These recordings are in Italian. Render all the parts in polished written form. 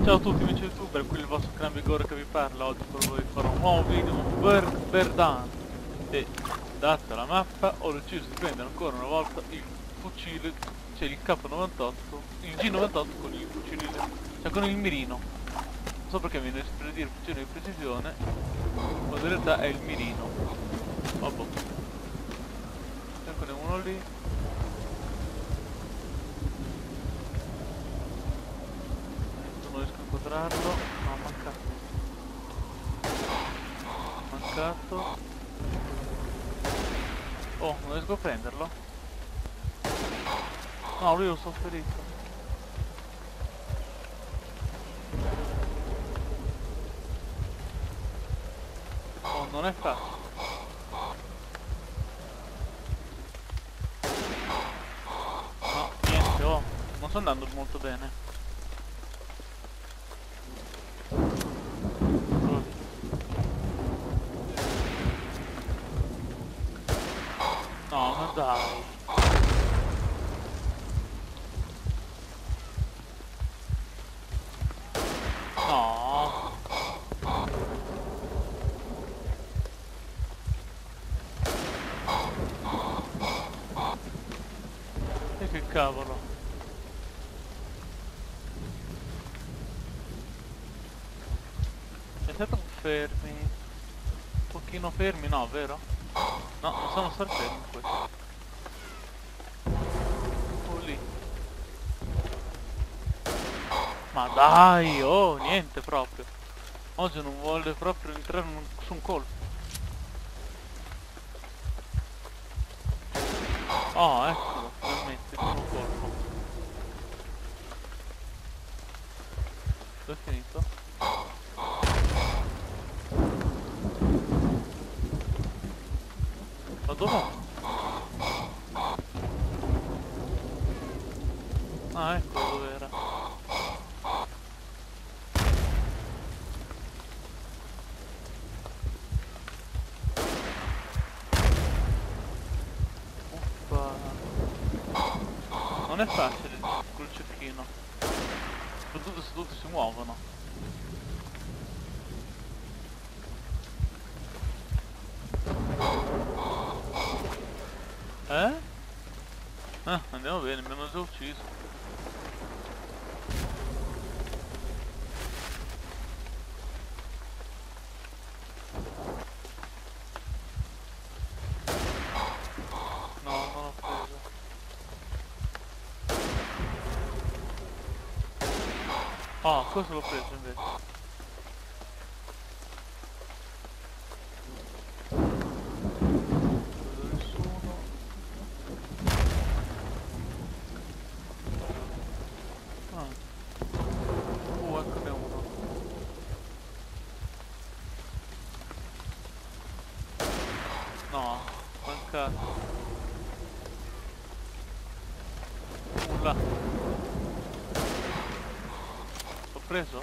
Ciao a tutti amici youtuber, qui il vostro Clan Vigore che vi parla. Oggi per voi farò un nuovo video, un Verdan. E data la mappa ho deciso di prendere ancora una volta il fucile, cioè il K98, il G98 con il fucile, cioè con il mirino. Non so perché viene per dire fucile di precisione, ma in realtà è il mirino. Vabbè. Eccone uno lì. Non riesco a inquadrarlo. No, mancato. Oh, non riesco a prenderlo. No, lui lo so ferito. Oh, non è facile. No, niente, oh, non sto andando molto bene. No, ma dai. No. E che cavolo. Siete fermi. Un pochino fermi, no, vero? No, non sono star fermi questi. Oh, lì. Ma dai, oh, niente proprio. Oggi non vuole proprio entrare su un colpo. Oh, eccolo, finalmente, il primo colpo. Dove è finito? Ma dov'è? Ah, eccolo dove era. Uffa. Non è facile col cecchino. Soprattutto se tutti si muovono. Eh? Ah, andiamo bene, mi hanno già ucciso. No, non l'ho preso. Oh, questo l'ho preso invece. Nessuno. Ah. Eccone uno. No, mancato. Là. L'ho preso?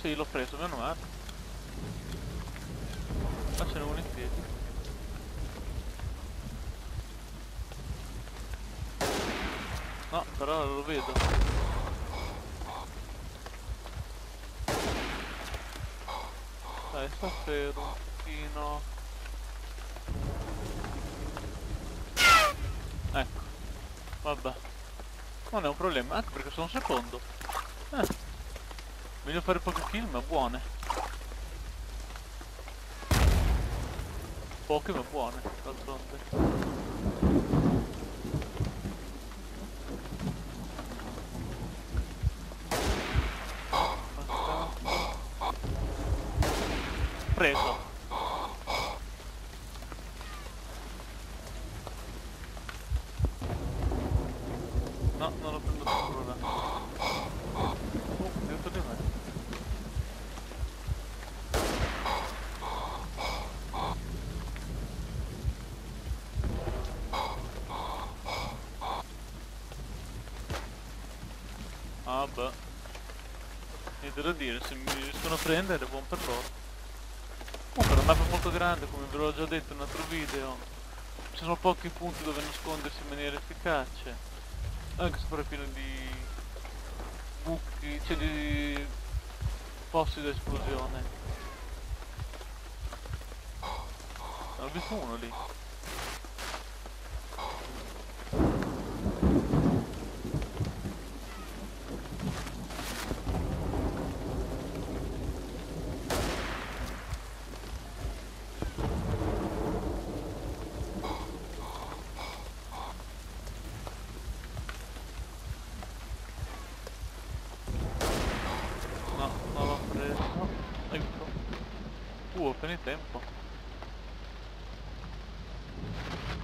Sì, l'ho preso, meno male. Ma ce n'è uno in piedi. No, però lo vedo. Dai, sta fermo un pochino. Ecco, vabbè. Non è un problema, anche perché sono secondo. Meglio fare pochi kill ma buone. Poche ma buone, d'altronde. Preso. No, non lo prendo sicuro là. Dentro di me. Ah beh. Niente da dire, se mi riescono a prendere è buon per loro. Comunque la mappa è molto grande, come ve l'ho già detto in un altro video. Ci sono pochi punti dove nascondersi in maniera efficace. Anche se però è pieno di buchi, cioè di possibile esplosione. Ho visto uno lì. No, non l'ho preso. Aiuto. Ho finito tempo.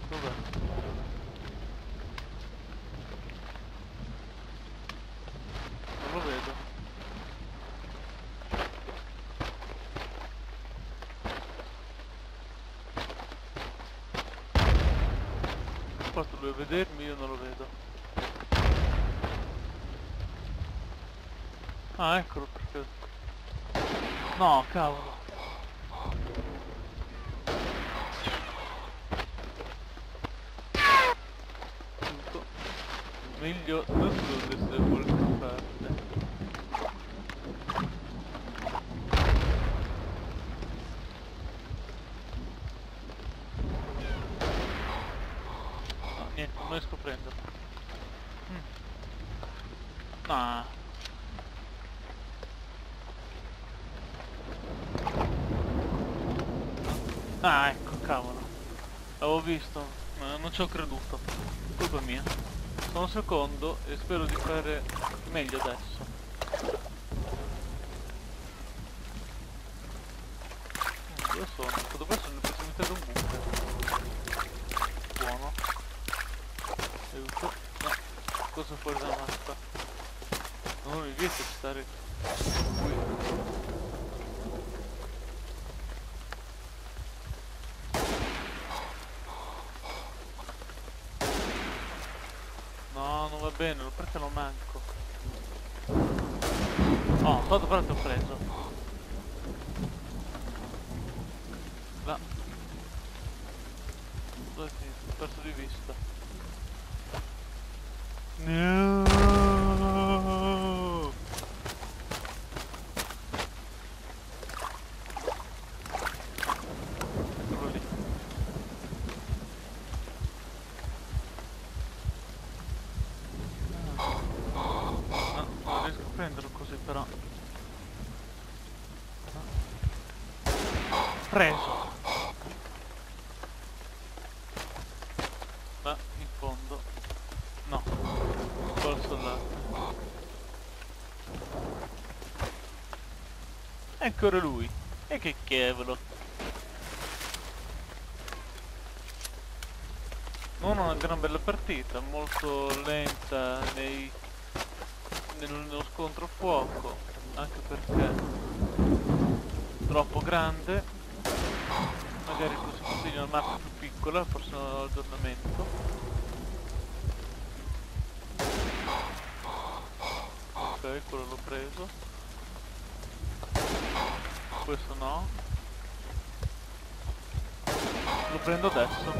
Dov'è? Non lo vedo. Ha fatto lui a vedermi, io non lo vedo. Ah, eccolo perché. No, cavolo. Tutto. Meglio non dovreste voler parte. No, niente, non riesco a prenderlo. No. Ah, ecco, cavolo. L'avevo visto, ma non ci ho creduto. Colpa mia. Sono secondo e spero di fare meglio adesso. Dove sono? Dove sono? Mi posso mettere un bunker. Buono. Aiuto. No. Cosa fuori dalla mappa? Non mi vieta di stare qui. No, non va bene, perché lo manco. Oh, so dove l'ho preso. Là. Dove è finito? Ho perso di vista. No. Eccolo lì. No, non riesco a prenderlo così però. Preso. Ma in fondo. No. Col soldato. Ancora lui. E che cavolo. Non una gran bella partita, molto lenta nello scontro a fuoco, anche perché troppo grande, magari fosse possibile una mappa più piccola, forse un aggiornamento. Ok, quello l'ho preso. Questo no. Lo prendo adesso.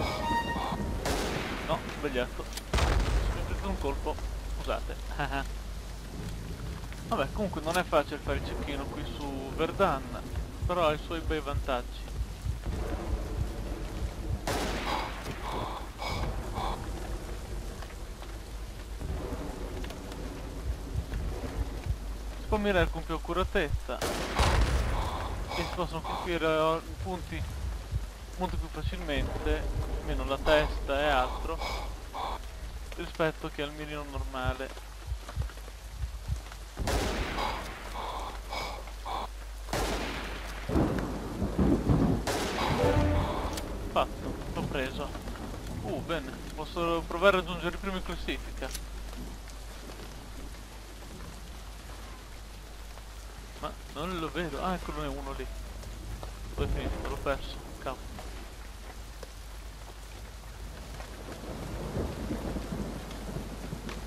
No, sbagliato. Mi ho preso un colpo. Scusate. Vabbè, comunque non è facile fare il cecchino qui su Verdun, però ha i suoi bei vantaggi. Si può mirare con più accuratezza e si possono colpire punti molto più facilmente, meno la testa e altro, rispetto che al mirino normale. Fatto, l'ho preso. Bene, posso provare a raggiungere i primi in classifica. Ma non lo vedo. Ah, eccolo, è uno lì. Poi è finito, l'ho perso. Cavolo.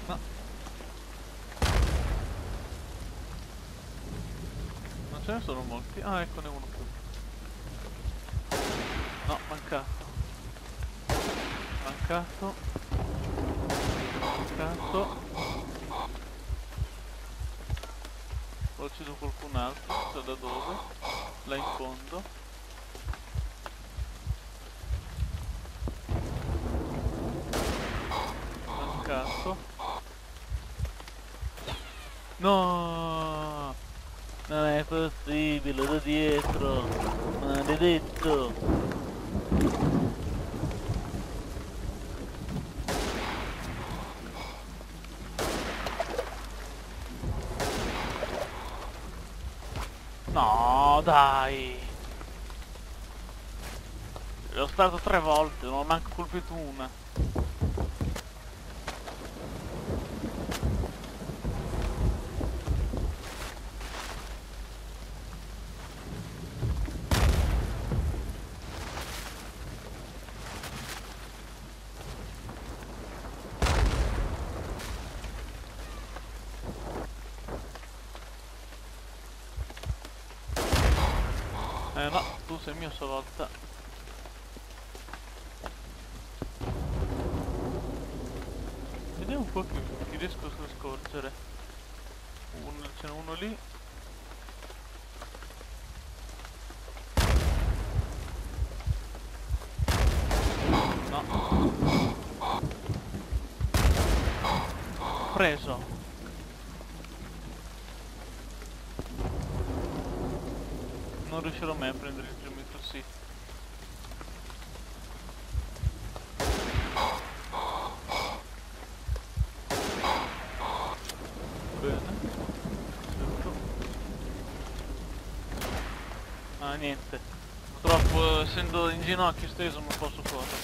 No. Non ce ne sono molti. Ah, eccone uno più. No, mancato. Mancato. Ho ucciso qualcun altro, non so da dove. Là in fondo. Mancato. No! Non è possibile, da dietro! Maledetto! No, dai! L'ho stato 3 volte, non ho manco colpito una. No, tu sei mio stavolta. Vediamo un po' chi riesco a scorgere. Ce n'è uno lì. No. Preso. Non riuscirò mai a prendere il primo così. Bene. Certo. Ah, niente. Purtroppo essendo in ginocchio steso non posso correre.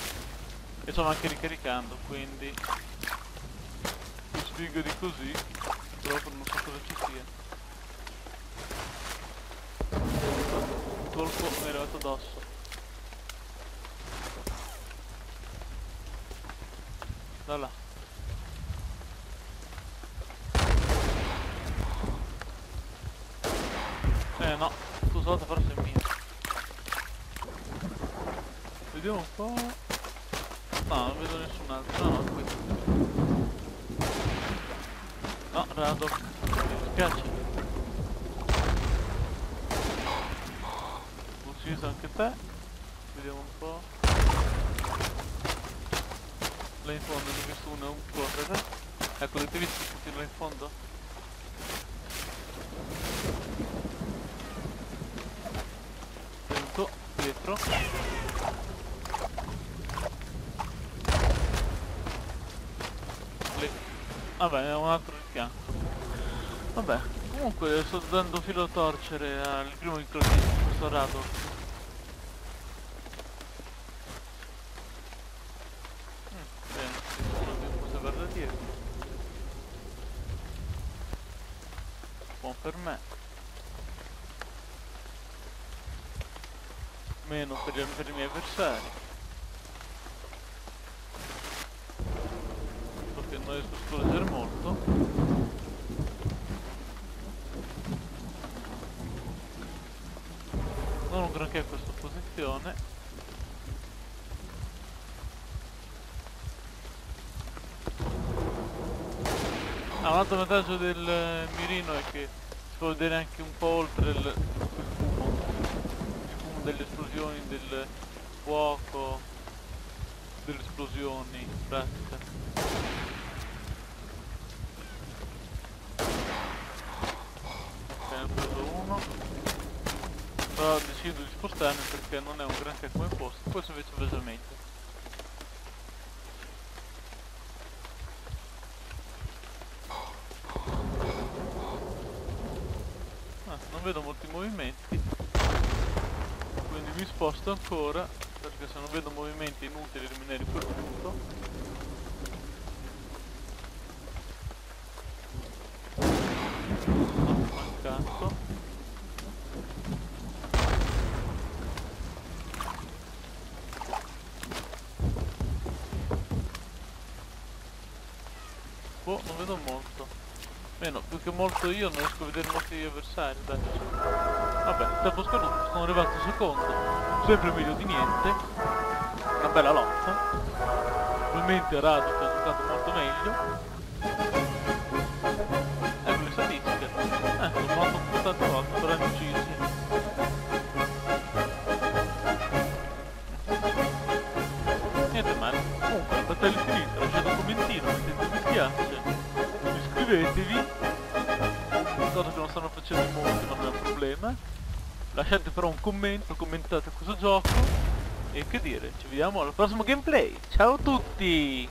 E sto anche ricaricando, quindi più sfigo di così, purtroppo non so cosa ci sia. Il colpo mi è arrivato addosso. Da là. No, tu sotto forse è mio. Vediamo un po'. No, non vedo nessun altro. No, qui. No, Radok. Mi dispiace. Ucciso anche te. Vediamo un po'. Là in fondo ne ho visto uno correre. Ecco, l'avete visto tutti là in fondo? Venuto dietro. Lì. Vabbè, è un altro di fianco. Vabbè, comunque sto dando filo a torcere al primo incrocio di questo Radok. Bene, non mi posso guardare dietro. Buon per me. Meno per i miei avversari. Perché non riesco a scorgere molto. Non un granché a questa posizione. Un altro vantaggio del mirino è che si può vedere anche un po' oltre il fumo delle esplosioni, del fuoco, delle esplosioni in pratica. Ok, ne ho preso uno, però decido di spostarmi perché non è un granché come posto. Questo invece è invece meglio. Non vedo molti movimenti, quindi mi sposto ancora, perché se non vedo movimenti è inutile rimanere quel punto. No, mancato. Boh, non vedo molto. Meno, più che molto io non riesco a vedere molti avversari, dai. Vabbè, tempo scaduto, sono arrivato secondo. Sempre meglio di niente. Una bella lotta. Probabilmente Radok ha giocato molto meglio. Ecco le statistiche. Ho fatto tante volte, però hanno uccisi. Niente male. Comunque la battaglia è finita, lasciate un commentino, mettete mi piace, iscrivetevi, ricordo che non stanno facendo molto, non è un problema. Lasciate però un commento, commentate questo gioco e che dire, ci vediamo al prossimo gameplay. Ciao a tutti!